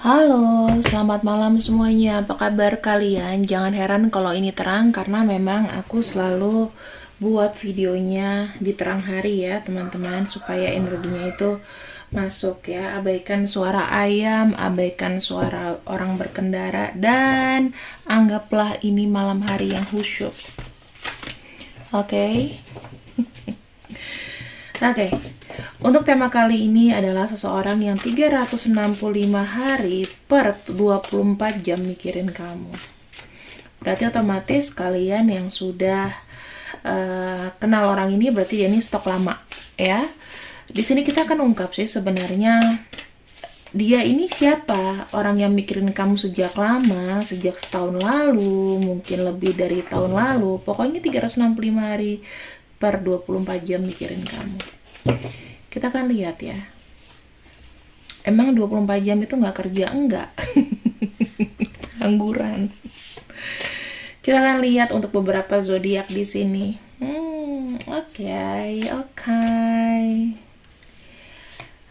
Halo, selamat malam semuanya. Apa kabar kalian? Jangan heran kalau ini terang karena memang aku selalu buat videonya di terang hari ya, teman-teman, supaya energinya itu masuk ya. Abaikan suara ayam, abaikan suara orang berkendara dan anggaplah ini malam hari yang khusyuk. Oke. Oke. Untuk tema kali ini adalah seseorang yang 365 hari per 24 jam mikirin kamu. Berarti otomatis kalian yang sudah kenal orang ini berarti dia ini stok lama ya. Di sini kita akan ungkap sih sebenarnya dia ini siapa, orang yang mikirin kamu sejak lama, sejak setahun lalu, mungkin lebih dari tahun lalu. Pokoknya 365 hari per 24 jam mikirin kamu. Kita akan lihat ya. Emang 24 jam itu nggak kerja? Enggak. Angguran. Kita akan lihat untuk beberapa zodiak di sini. Oke.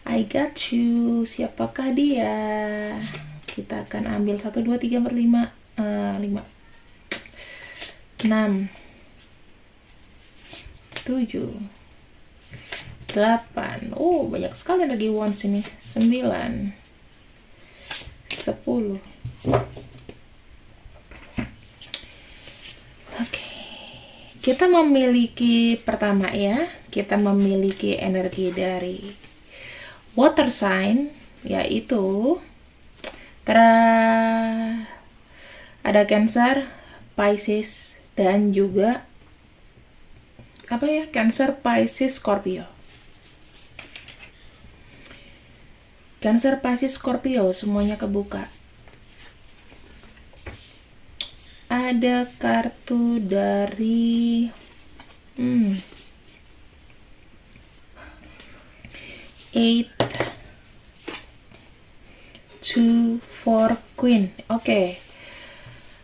I got you. Siapakah dia? Kita akan ambil 1, 2, 3, 4, 5. 5. 6. 7. 8. Oh, banyak sekali lagi wands ini. 9. 10. Oke. Kita memiliki pertama ya, kita memiliki energi dari water sign, yaitu ada Cancer, Pisces, dan juga Cancer, Pisces, Scorpio. Cancer, Pisces, Scorpio semuanya kebuka. Ada kartu dari 8 2 4 Queen. Oke.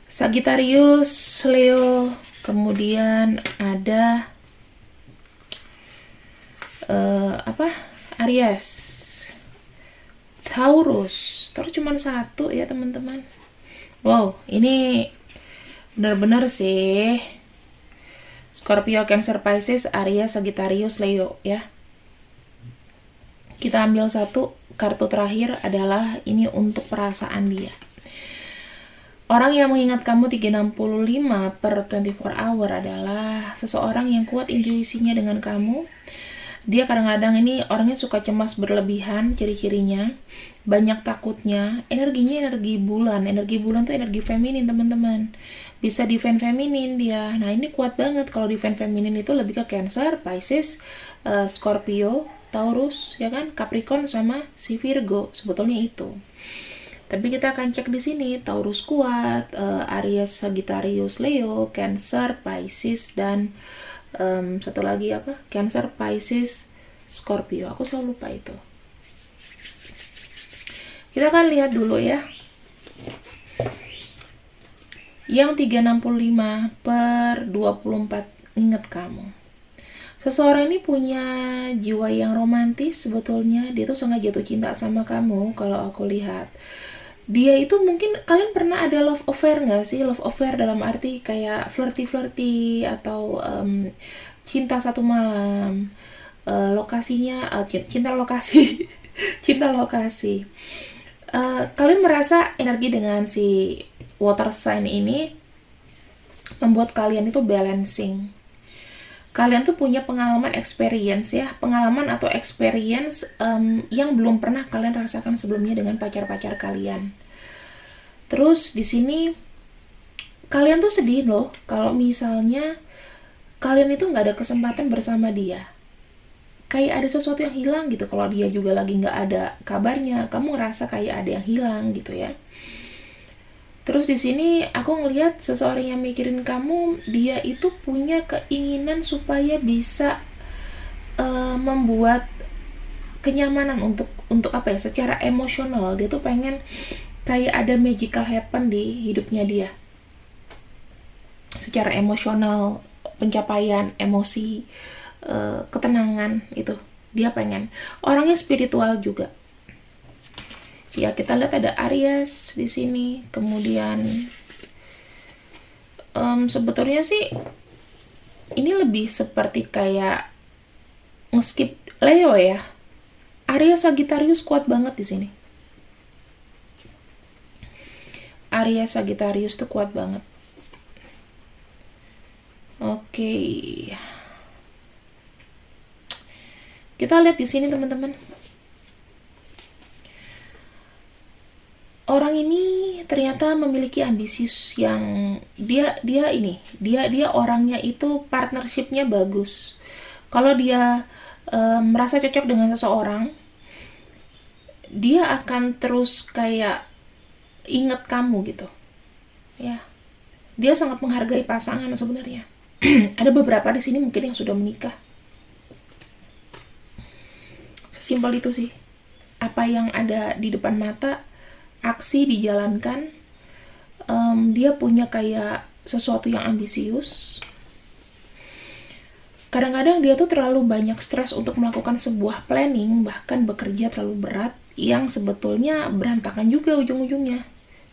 Sagittarius, Leo, kemudian ada Aries, Taurus cuma satu ya teman-teman. Wow, ini benar-benar sih Scorpio, Cancer, Pisces, Aries, Sagittarius, Leo ya. Kita ambil satu, kartu terakhir adalah ini untuk perasaan dia. Orang yang mengingat kamu 365 per 24 hour adalah seseorang yang kuat intuisinya dengan kamu. Dia kadang-kadang ini orangnya suka cemas berlebihan, ciri-cirinya. Banyak takutnya, energinya energi bulan. Energi bulan tuh energi feminin, teman-teman. Bisa defend feminin dia. Nah, ini kuat banget kalau defend feminin itu lebih ke Cancer, Pisces, Scorpio, Taurus, ya kan? Capricorn sama si Virgo. Sebetulnya itu. Tapi kita akan cek di sini, Taurus kuat, Aries, Sagittarius, Leo, Cancer, Pisces, dan satu lagi Cancer, Pisces, Scorpio. Aku selalu lupa itu. Kita akan lihat dulu ya. Yang 365 per 24 ingat kamu. Seseorang ini punya jiwa yang romantis sebetulnya. Dia tuh sangat jatuh cinta sama kamu kalau aku lihat. Dia itu mungkin kalian pernah ada love affair nggak sih? Love affair dalam arti kayak flirty atau cinta satu malam. Lokasinya cinta lokasi. Cinta lokasi. Kalian merasa energi dengan si water sign ini membuat kalian itu balancing. Kalian tuh punya pengalaman experience ya, pengalaman atau experience yang belum pernah kalian rasakan sebelumnya dengan pacar-pacar kalian. Terus di sini kalian tuh sedih loh kalau misalnya kalian itu nggak ada kesempatan bersama dia. Kayak ada sesuatu yang hilang gitu. Kalau dia juga lagi nggak ada kabarnya, kamu ngerasa kayak ada yang hilang gitu ya. Terus di sini aku ngelihat seseorang yang mikirin kamu, dia itu punya keinginan supaya bisa membuat kenyamanan untuk secara emosional. Dia tuh pengen kayak ada magical happen di hidupnya dia. Secara emosional, pencapaian emosi, ketenangan itu dia pengen. Orangnya spiritual juga. Ya, kita lihat ada Aries di sini. Kemudian sebetulnya sih ini lebih seperti kayak ngeskip Leo ya. Aries Sagittarius kuat banget di sini. Aries Sagittarius tuh kuat banget. Oke. Kita lihat di sini teman-teman. Orang ini ternyata memiliki ambisius yang dia orangnya itu partnershipnya bagus. Kalau dia merasa cocok dengan seseorang, dia akan terus kayak inget kamu gitu. Ya, dia sangat menghargai pasangan sebenarnya. Ada beberapa di sini mungkin yang sudah menikah. Sesimpel itu sih. Apa yang ada di depan mata, aksi dijalankan. Dia punya kayak sesuatu yang ambisius. Kadang-kadang dia tuh terlalu banyak stres untuk melakukan sebuah planning, bahkan bekerja terlalu berat, yang sebetulnya berantakan juga ujung-ujungnya.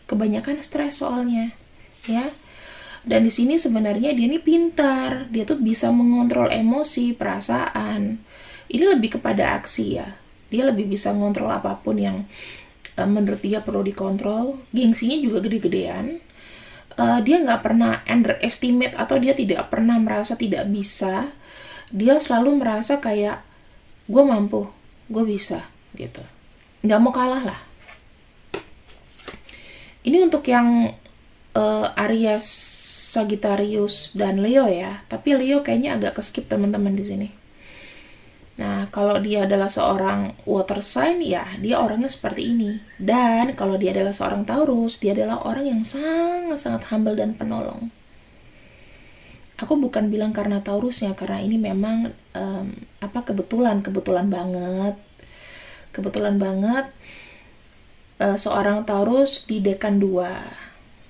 Kebanyakan stres soalnya, ya. Dan di sini sebenarnya dia ini pintar, dia tuh bisa mengontrol emosi, perasaan. Ini lebih kepada aksi ya. Dia lebih bisa ngontrol apapun yang menurut dia perlu dikontrol. Gengsinya juga gede-gedean. Dia nggak pernah underestimate atau dia tidak pernah merasa tidak bisa. Dia selalu merasa kayak gue mampu, gue bisa gitu. Nggak mau kalah lah. Ini untuk yang Aries, Sagittarius, dan Leo ya. Tapi Leo kayaknya agak keskip teman-teman di sini. Nah, kalau dia adalah seorang water sign, ya dia orangnya seperti ini. Dan kalau dia adalah seorang Taurus, dia adalah orang yang sangat-sangat humble dan penolong. Aku bukan bilang karena Taurusnya, karena ini memang kebetulan banget. Kebetulan banget seorang Taurus di dekan 2.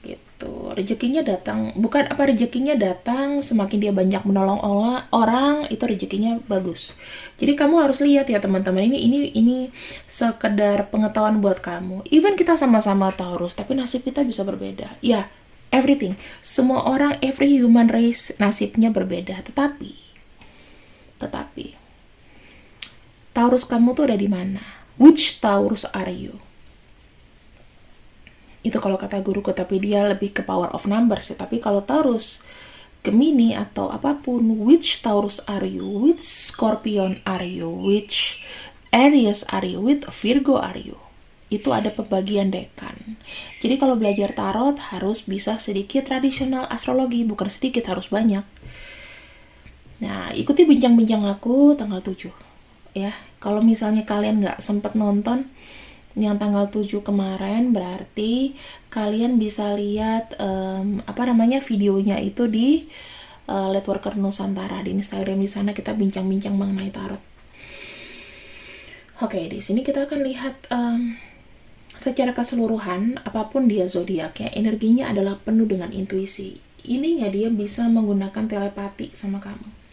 Gitu. Rezekinya datang, bukan apa rezekinya datang, semakin dia banyak menolong orang, itu rezekinya bagus. Jadi kamu harus lihat ya teman-teman, ini sekedar pengetahuan buat kamu. Even kita sama-sama Taurus, tapi nasib kita bisa berbeda. Ya, everything. Semua orang, every human race nasibnya berbeda. Tetapi Taurus kamu tuh ada di mana? Which Taurus are you? Itu kalau kata guruku, tapi dia lebih ke power of numbers ya. Tapi kalau Taurus, Gemini atau apapun, which Taurus are you? Which Scorpion are you? Which Aries are you? Which Virgo are you? Itu ada pembagian dekan. Jadi kalau belajar tarot harus bisa sedikit tradisional astrologi, bukan sedikit, harus banyak. Nah, ikuti bincang-bincang aku tanggal 7 ya. Kalau misalnya kalian nggak sempat nonton yang tanggal 7 kemarin, berarti kalian bisa lihat videonya itu di Lightworker Nusantara di Instagram. Di sana kita bincang-bincang mengenai tarot. Oke, di sini kita akan lihat secara keseluruhan apapun dia zodiaknya, energinya adalah penuh dengan intuisi. Ininya dia bisa menggunakan telepati sama kamu.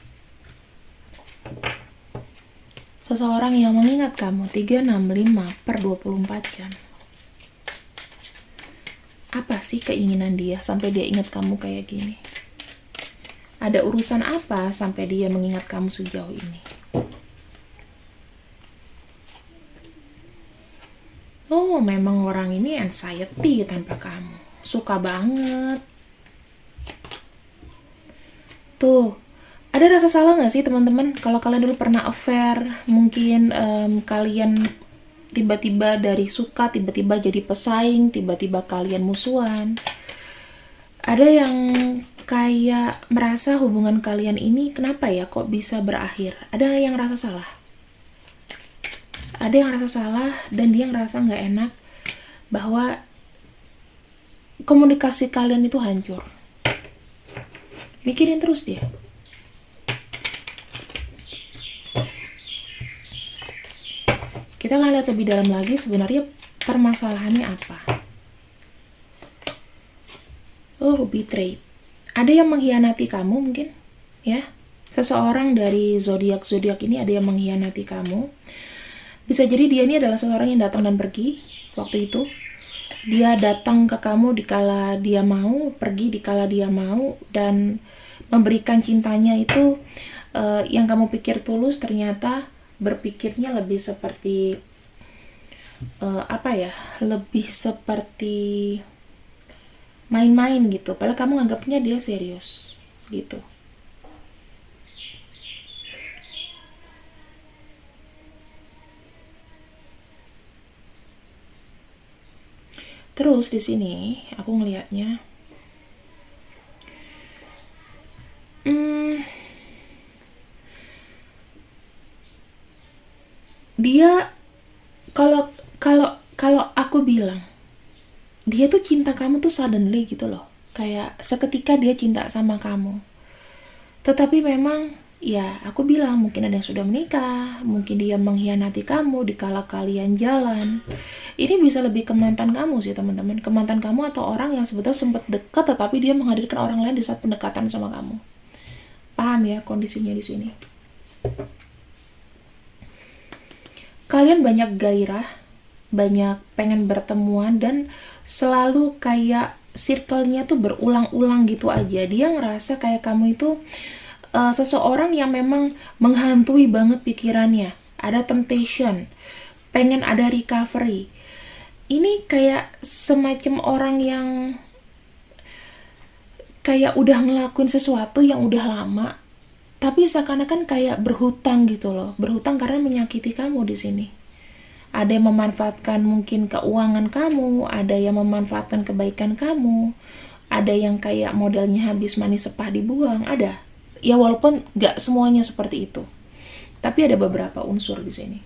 Seseorang yang mengingat kamu 365/24 jam. Apa sih keinginan dia sampai dia ingat kamu kayak gini? Ada urusan apa sampai dia mengingat kamu sejauh ini? Oh, memang orang ini anxiety tanpa kamu. Suka banget. Tuh, ada rasa salah nggak sih teman-teman kalau kalian dulu pernah affair, mungkin kalian tiba-tiba dari suka tiba-tiba jadi pesaing, tiba-tiba kalian musuhan. Ada yang kayak merasa hubungan kalian ini kenapa ya kok bisa berakhir. Ada yang rasa salah. Ada yang rasa salah dan dia ngerasa nggak enak bahwa komunikasi kalian itu hancur. Mikirin terus dia. Kita akan lihat lebih dalam lagi sebenarnya permasalahannya apa. Oh, betrayed. Ada yang mengkhianati kamu mungkin, ya. Seseorang dari zodiak ini ada yang mengkhianati kamu. Bisa jadi dia ini adalah seseorang yang datang dan pergi waktu itu. Dia datang ke kamu dikala dia mau, pergi dikala dia mau, dan memberikan cintanya itu yang kamu pikir tulus ternyata berpikirnya lebih seperti lebih seperti main-main gitu. Padahal kamu anggapnya dia serius gitu. Terus di sini aku ngelihatnya, dia kalau kalau kalau aku bilang dia tuh cinta kamu tuh suddenly gitu loh, kayak seketika dia cinta sama kamu. Tetapi memang ya aku bilang mungkin ada yang sudah menikah, mungkin dia mengkhianati kamu dikala kalian jalan. Ini bisa lebih ke mantan kamu sih teman-teman, ke mantan kamu atau orang yang sebetulnya sempat dekat tetapi dia menghadirkan orang lain di saat pendekatan sama kamu. Paham ya kondisinya di sini? Kalian banyak gairah, banyak pengen bertemuan, dan selalu kayak circle-nya tuh berulang-ulang gitu aja. Dia ngerasa kayak kamu itu seseorang yang memang menghantui banget pikirannya. Ada temptation, pengen ada recovery. Ini kayak semacam orang yang kayak udah ngelakuin sesuatu yang udah lama, tapi seakan-akan kayak berhutang gitu loh. Berhutang karena menyakiti kamu di sini. Ada yang memanfaatkan mungkin keuangan kamu, ada yang memanfaatkan kebaikan kamu, ada yang kayak modelnya habis manis sepah dibuang, ada. Ya walaupun gak semuanya seperti itu, tapi ada beberapa unsur di sini.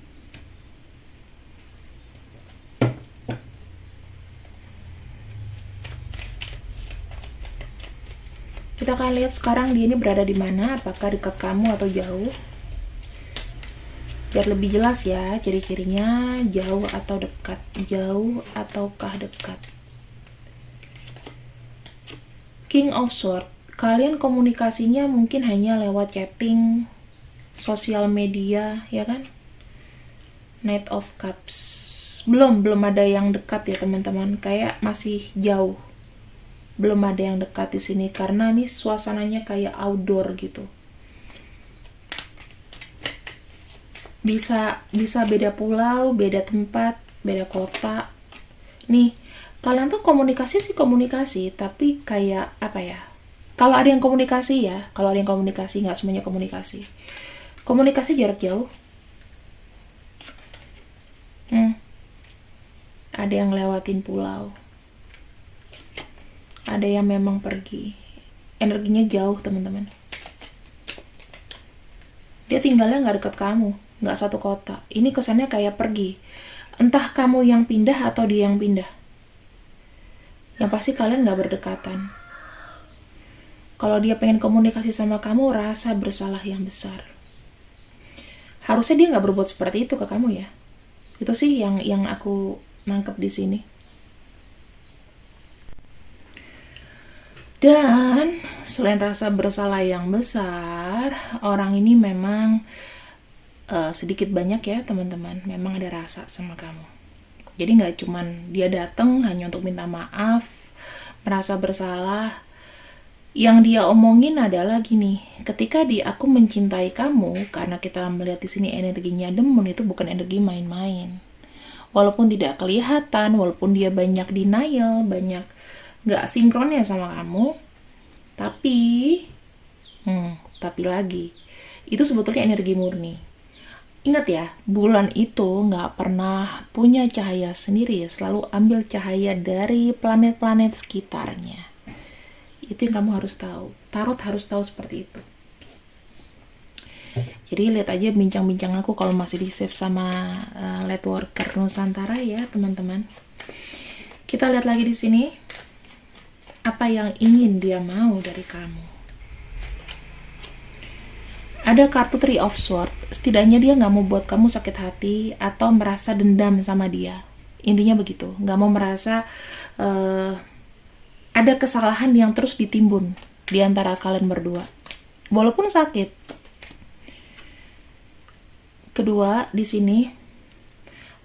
Kita akan lihat sekarang dia ini berada di mana, apakah dekat kamu atau jauh. Biar lebih jelas ya ciri-cirinya, jauh atau dekat, jauh ataukah dekat. King of Swords, kalian komunikasinya mungkin hanya lewat chatting, sosial media, ya kan? Knight of Cups, belum ada yang dekat ya teman-teman, kayak masih jauh. Belum ada yang dekat di sini karena nih suasananya kayak outdoor gitu. Bisa beda pulau, beda tempat, beda kota. Nih, kalian tuh komunikasi sih komunikasi, tapi kayak apa ya? Kalau ada yang komunikasi ya, kalau ada yang komunikasi, nggak semuanya komunikasi. Komunikasi jarak jauh. Ada yang lewatin pulau. Ada yang memang pergi. Energinya jauh teman-teman. Dia tinggalnya nggak dekat kamu, nggak satu kota. Ini kesannya kayak pergi. Entah kamu yang pindah atau dia yang pindah. Yang pasti kalian nggak berdekatan. Kalau dia pengen komunikasi sama kamu, rasa bersalah yang besar. Harusnya dia nggak berbuat seperti itu ke kamu ya. Itu sih yang aku nangkep di sini. Dan selain rasa bersalah yang besar, orang ini memang sedikit banyak ya teman-teman, memang ada rasa sama kamu. Jadi nggak cuman dia datang hanya untuk minta maaf, merasa bersalah. Yang dia omongin adalah gini, ketika aku mencintai kamu, karena kita melihat di sini energinya demun, itu bukan energi main-main. Walaupun tidak kelihatan, walaupun dia banyak denial, banyak nggak sinkronnya sama kamu, tapi lagi, itu sebetulnya energi murni. Ingat ya, bulan itu nggak pernah punya cahaya sendiri, selalu ambil cahaya dari planet-planet sekitarnya. Itu yang kamu harus tahu. Tarot harus tahu seperti itu. Jadi lihat aja bincang-bincang aku kalau masih di save sama Lightworker Nusantara ya teman-teman. Kita lihat lagi di sini. Apa yang ingin dia mau dari kamu? Ada kartu Three of Swords. Setidaknya dia nggak mau buat kamu sakit hati atau merasa dendam sama dia. Intinya begitu. Nggak mau merasa ada kesalahan yang terus ditimbun di antara kalian berdua. Walaupun sakit. Kedua, di sini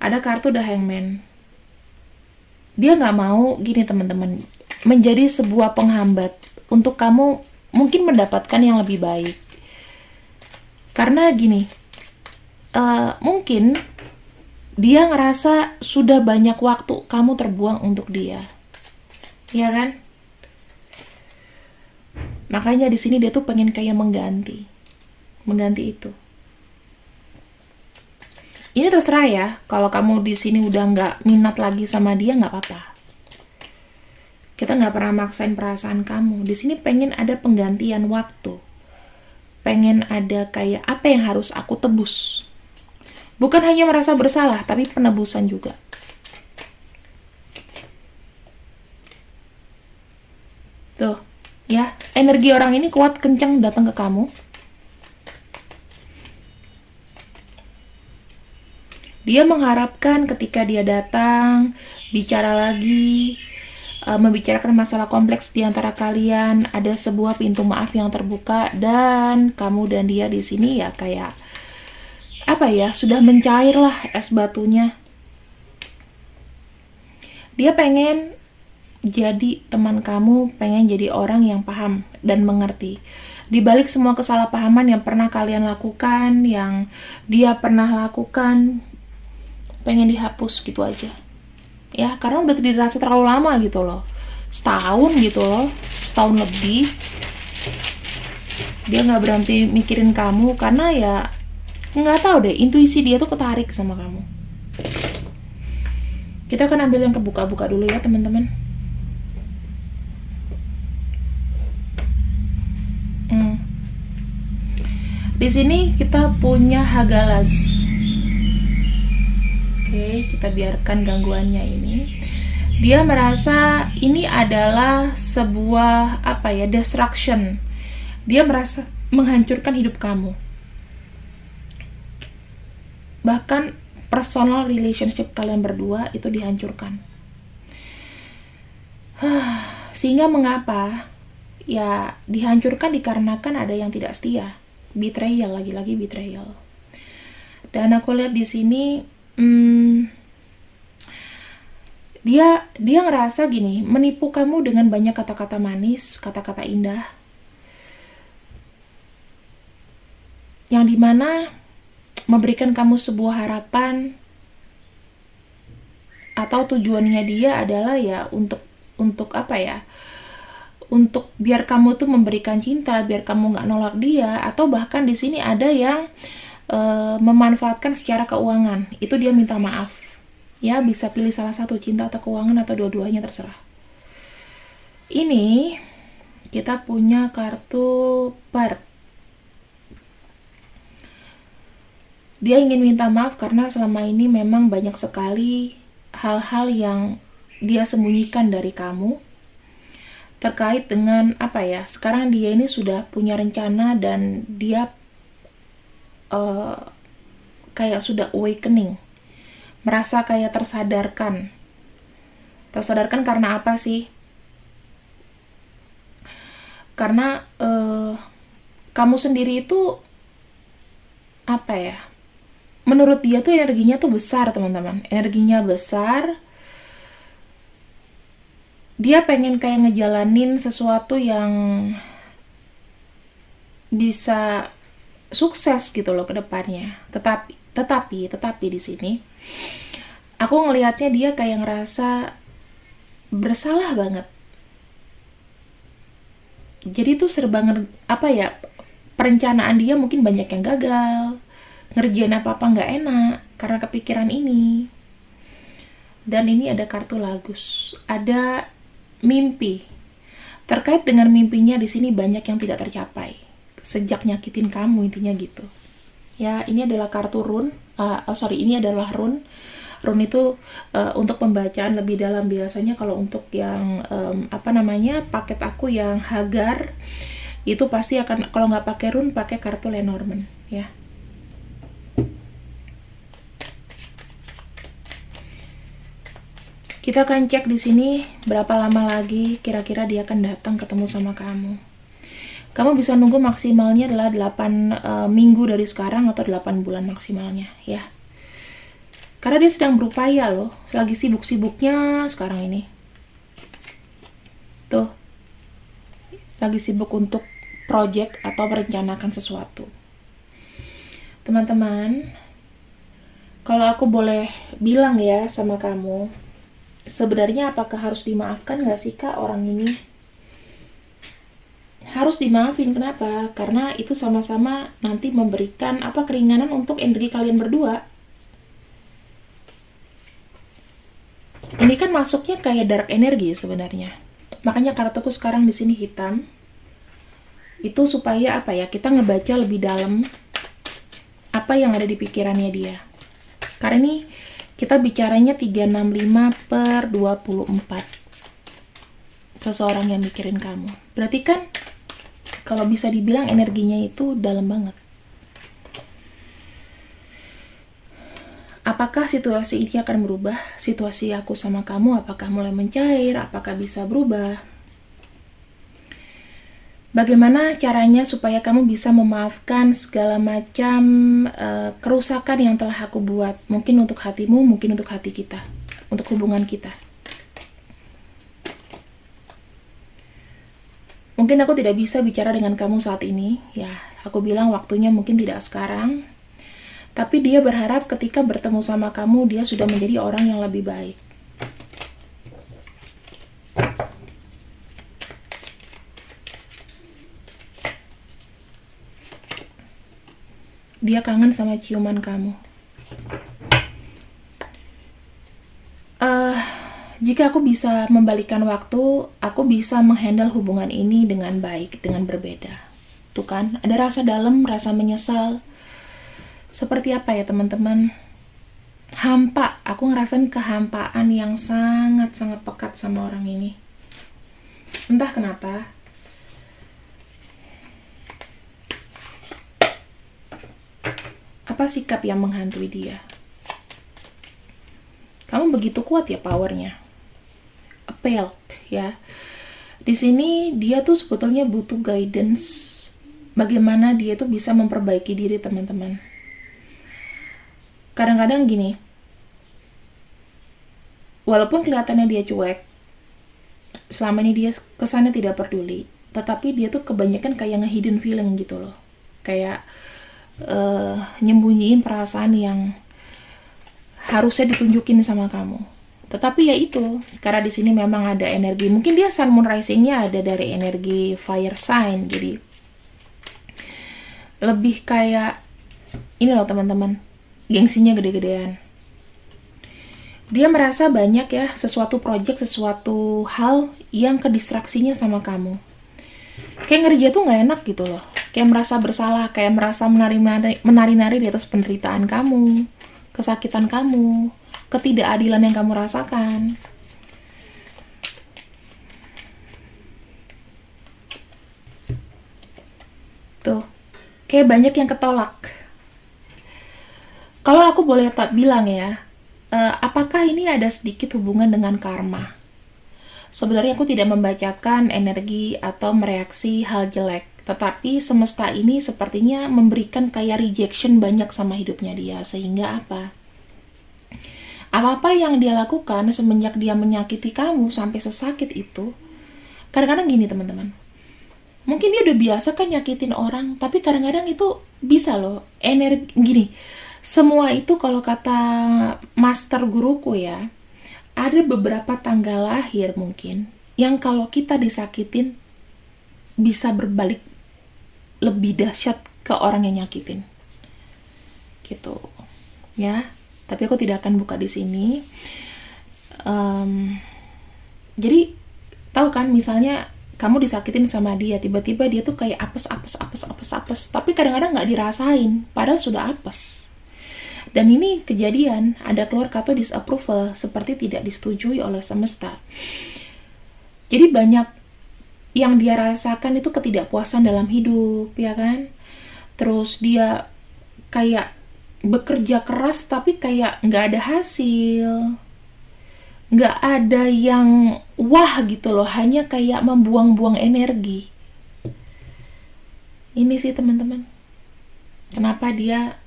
ada kartu The Hangman. Dia nggak mau gini teman-teman, menjadi sebuah penghambat untuk kamu mungkin mendapatkan yang lebih baik. Karena gini, mungkin dia ngerasa sudah banyak waktu kamu terbuang untuk dia, ya kan? Makanya di sini dia tuh pengen kayak mengganti itu. Ini terserah ya, kalau kamu di sini udah nggak minat lagi sama dia, nggak apa-apa. Kita nggak pernah maksain perasaan kamu. Di sini pengen ada penggantian waktu. Pengen ada kayak apa yang harus aku tebus. Bukan hanya merasa bersalah, tapi penebusan juga. Tuh, ya, energi orang ini kuat, kencang datang ke kamu. Dia mengharapkan ketika dia datang, bicara lagi, membicarakan masalah kompleks di antara kalian, ada sebuah pintu maaf yang terbuka, dan kamu dan dia di sini ya kayak apa ya, sudah mencair lah es batunya. Dia pengen jadi teman kamu, pengen jadi orang yang paham dan mengerti. Di balik semua kesalahpahaman yang pernah kalian lakukan, yang dia pernah lakukan, pengen dihapus gitu aja. Ya, karena udah dirasa terlalu lama gitu loh. Setahun gitu loh, setahun lebih. Dia nggak berhenti mikirin kamu karena ya nggak tahu deh, intuisi dia tuh ketarik sama kamu. Kita akan ambil yang kebuka-buka dulu ya teman-teman. Di sini kita punya Hagalas. Oke, kita biarkan gangguannya ini. Dia merasa ini adalah sebuah apa ya, destruction. Dia merasa menghancurkan hidup kamu. Bahkan personal relationship kalian berdua itu dihancurkan. Sehingga mengapa? Ya, dihancurkan dikarenakan ada yang tidak setia. Betrayal, lagi-lagi betrayal. Dan aku lihat di sini dia ngerasa gini, menipu kamu dengan banyak kata-kata manis, kata-kata indah, yang dimana memberikan kamu sebuah harapan, atau tujuannya dia adalah ya untuk apa ya, untuk biar kamu tuh memberikan cinta, biar kamu nggak nolak dia, atau bahkan di sini ada yang memanfaatkan secara keuangan. Itu dia minta maaf. Ya, bisa pilih salah satu, cinta atau keuangan atau dua-duanya, terserah. Ini kita punya kartu part. Dia ingin minta maaf karena selama ini memang banyak sekali hal-hal yang dia sembunyikan dari kamu. Terkait dengan apa ya, sekarang dia ini sudah punya rencana dan dia kayak sudah awakening, merasa kayak tersadarkan karena apa sih? Karena kamu sendiri itu apa ya, menurut dia tuh energinya tuh besar teman-teman, energinya besar. Dia pengen kayak ngejalanin sesuatu yang bisa sukses gitu loh ke depannya. Tetapi di sini aku ngelihatnya dia kayak ngerasa bersalah banget. Jadi tuh serba apa ya, perencanaan dia mungkin banyak yang gagal, ngerjain apa-apa nggak enak karena kepikiran ini. Dan ini ada kartu Lagus, ada mimpi. Terkait dengan mimpinya di sini banyak yang tidak tercapai sejak nyakitin kamu, intinya gitu. Ya, ini adalah kartu rune. Ini adalah rune. Rune itu untuk pembacaan lebih dalam. Biasanya kalau untuk yang paket aku yang Hagar itu pasti akan, kalau nggak pakai rune, pakai kartu Lenormand ya. Kita akan cek di sini berapa lama lagi kira-kira dia akan datang ketemu sama kamu. Kamu bisa nunggu maksimalnya adalah 8 minggu dari sekarang atau 8 bulan maksimalnya ya. Karena dia sedang berupaya loh, lagi sibuk-sibuknya sekarang ini. Tuh, lagi sibuk untuk project atau merencanakan sesuatu. Teman-teman, kalau aku boleh bilang ya sama kamu, sebenarnya apakah harus dimaafkan gak sih kak orang ini? Harus dimaafin, kenapa? Karena itu sama-sama nanti memberikan keringanan untuk energi kalian berdua. Ini kan masuknya kayak dark energi sebenarnya. Makanya kartuku sekarang di sini hitam. Itu supaya kita ngebaca lebih dalam apa yang ada di pikirannya dia. Karena ini kita bicaranya 365/24. Seseorang yang mikirin kamu. Berarti kan kalau bisa dibilang energinya itu dalam banget. Apakah situasi ini akan berubah? Situasi aku sama kamu apakah mulai mencair? Apakah bisa berubah? Bagaimana caranya supaya kamu bisa memaafkan segala macam kerusakan yang telah aku buat? Mungkin untuk hatimu, mungkin untuk hati kita, untuk hubungan kita. Mungkin aku tidak bisa bicara dengan kamu saat ini, ya. Aku bilang waktunya mungkin tidak sekarang. Tapi dia berharap ketika bertemu sama kamu, dia sudah menjadi orang yang lebih baik. Dia kangen sama ciuman kamu. Jika aku bisa membalikan waktu, aku bisa menghandle hubungan ini dengan baik, dengan berbeda. Tuh kan, ada rasa dalam, rasa menyesal. Seperti apa ya teman-teman? Hampa, aku ngerasain kehampaan yang sangat-sangat pekat sama orang ini. Entah kenapa. Apa sikap yang menghantui dia? Kamu begitu kuat ya powernya. Appealed ya. Di sini dia tuh sebetulnya butuh guidance. Bagaimana dia tuh bisa memperbaiki diri teman-teman. Kadang-kadang gini, walaupun kelihatannya dia cuek, selama ini dia kesannya tidak peduli, tetapi dia tuh kebanyakan kayak nge-hidden feeling gitu loh. Kayak nyembunyiin perasaan yang harusnya ditunjukin sama kamu. Tetapi ya itu, karena di sini memang ada energi. Mungkin dia sun moon rising-nya ada dari energi fire sign. Jadi lebih kayak ini loh teman-teman, gengsinya gede-gedean. Dia merasa banyak ya sesuatu project, sesuatu hal yang kedistraksinya sama kamu. Kayak ngerja tuh nggak enak gitu loh. Kayak merasa bersalah, kayak merasa menari-nari di atas penderitaan kamu, kesakitan kamu, ketidakadilan yang kamu rasakan. Tuh, kayak banyak yang ketolak. Kalau aku boleh bilang ya, apakah ini ada sedikit hubungan dengan karma? Sebenarnya aku tidak membacakan energi atau mereaksi hal jelek. Tetapi semesta ini sepertinya memberikan kayak rejection banyak sama hidupnya dia. Sehingga apa-apa yang dia lakukan semenjak dia menyakiti kamu sampai sesakit itu, kadang-kadang gini teman-teman. Mungkin dia udah biasa kan nyakitin orang, tapi kadang-kadang itu bisa loh, energi gini. Semua itu kalau kata master guruku ya, ada beberapa tanggal lahir mungkin yang kalau kita disakitin bisa berbalik lebih dahsyat ke orang yang nyakitin. Gitu. Ya, tapi aku tidak akan buka di sini. Jadi tahu kan misalnya kamu disakitin sama dia, tiba-tiba dia tuh kayak apes, tapi kadang-kadang nggak dirasain, padahal sudah apes. Dan ini kejadian, ada keluar kata disapproval, seperti tidak disetujui oleh semesta. Jadi banyak yang dia rasakan itu ketidakpuasan dalam hidup, ya kan? Terus dia kayak bekerja keras tapi kayak nggak ada hasil. Nggak ada yang wah gitu loh, hanya kayak membuang-buang energi. Ini sih teman-teman, kenapa dia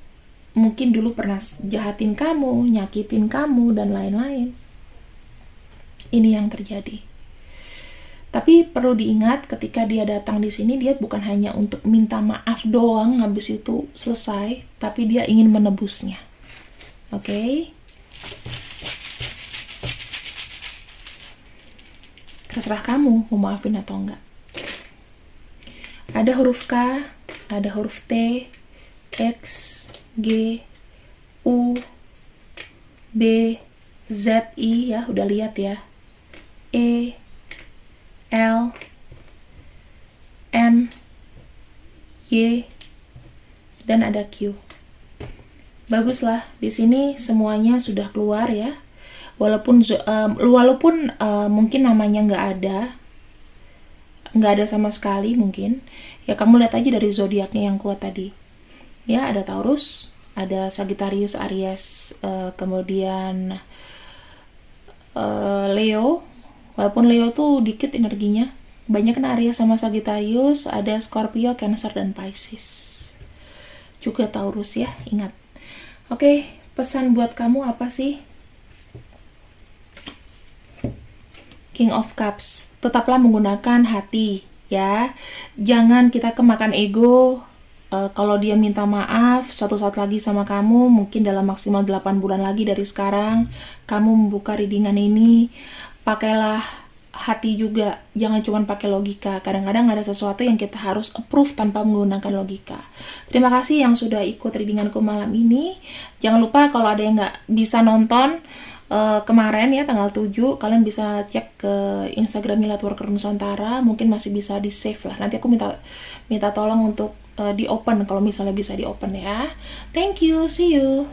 mungkin dulu pernah jahatin kamu, nyakitin kamu, dan lain-lain. Ini yang terjadi. Tapi perlu diingat ketika dia datang di sini, dia bukan hanya untuk minta maaf doang, habis itu selesai, tapi dia ingin menebusnya. Oke? Terserah kamu mau maafin atau enggak. Ada huruf K, ada huruf T, X, G, U, B, Z, I, ya udah lihat ya. E, L, M, Y, dan ada Q. Baguslah, di sini semuanya sudah keluar ya. Walaupun mungkin namanya nggak ada sama sekali mungkin. Ya kamu lihat aja dari zodiaknya yang kuat tadi. Ya ada Taurus, ada Sagittarius, Aries, kemudian Leo. Walaupun Leo tuh dikit energinya, banyak kan Aries sama Sagittarius, ada Scorpio, Cancer, dan Pisces. Juga Taurus ya, ingat. Oke, pesan buat kamu apa sih? King of Cups, tetaplah menggunakan hati ya. Jangan kita kemakan ego. Kalau dia minta maaf suatu saat lagi sama kamu, mungkin dalam maksimal 8 bulan lagi dari sekarang, kamu membuka readingan ini, pakailah hati juga, jangan cuma pakai logika. Kadang-kadang ada sesuatu yang kita harus approve tanpa menggunakan logika. Terima kasih yang sudah ikut readinganku malam ini. Jangan lupa kalau ada yang nggak bisa nonton kemarin ya tanggal 7, kalian bisa cek ke Instagram Lightworker Nusantara, mungkin masih bisa di save lah. Nanti aku minta tolong untuk di open kalau misalnya bisa di open ya. Thank you, see you.